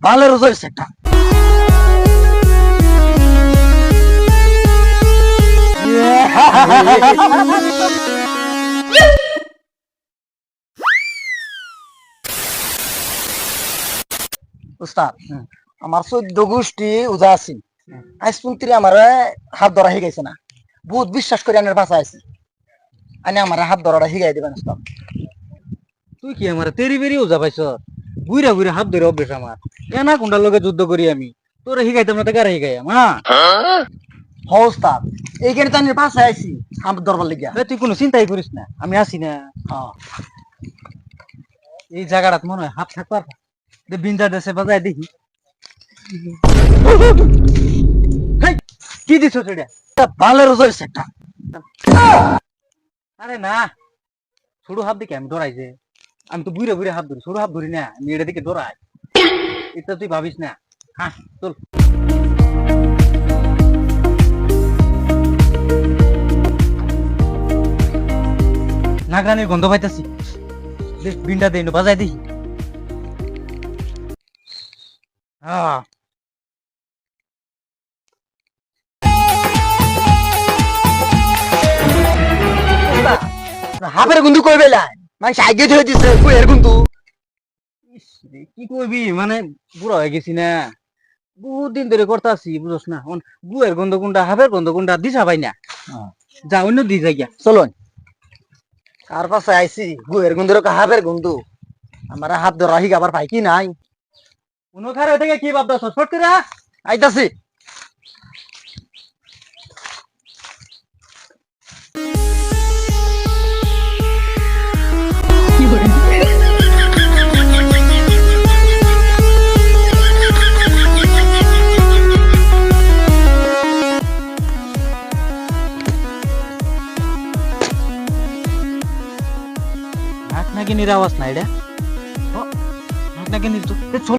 ভালো রোজ হয়েছে একটা উস্তাদ আমার 14 গোষ্ঠী উজা আছি আজ পুন্তিরে আমার হাত ধরা হয়ে গেছে না বহুত বিশ্বাস করে আনার ভাষা আছে আনে আমার হাত ধরাটা হিগাই দিবেন উস্তাদ। তুই কি আমার তেরি বেরি ওজা পাইছ বুইরা বুইরা হাত ধরে অভ্যেস আমার এনা কোনটার লগে যুদ্ধ করি আমি তোরে শিখাইতাম না তো কারে শিখাইম হ্যাঁ হ উস্তাদ এইখানে তো আনার ভাষা আছি হাত ধরবার লিগা। তুই কোনো চিন্তাই করিস না আমি আছি না হ্যাঁ এই জায়গাটা মনে হয় হাত থাকবার বিন্দা দেশে বাজায় দেখি হেই, কি দিছ সেটা ভালো রোজ হয়েছে একটা আরে না ছোট হাত দেখে আমি ডরাই যে আমি তো বুড়ে বুড়ে হাত ধরি ছোট হাত ধরি না আমি এটা দিকে ডরাই এটা তুই ভাবিস না হ্যাঁ চল নাগরানির গন্ধ পাইতাছি দেখ বিনটা দেই বাজাই দেখি হ্যাঁ হাফের গুন্দু কই বেলায় মানে সাইকে ধরে দিছে কুয়ের গুন্দু কি করবি মানে বুড়া হয়ে গেছি না বহুত দিন ধরে করতাছি বুঝছ না গুয়ের গন্ধ কোনটা হাফের গন্ধ কোনটা দিশা পাই না যা অন্য দি যাই গিয়া চলুন আর পাশে আইছি গুয়ের গুন্দুর হাফের গুন্দু আমার হাত ধরা হিগ আবার পাই কি নাই কোন খারে থেকে কি ভাবতাছ শর্ট করে আইতাছি নাক নাকি নিরাওয়াজ না এটা নাক নাকি নির তো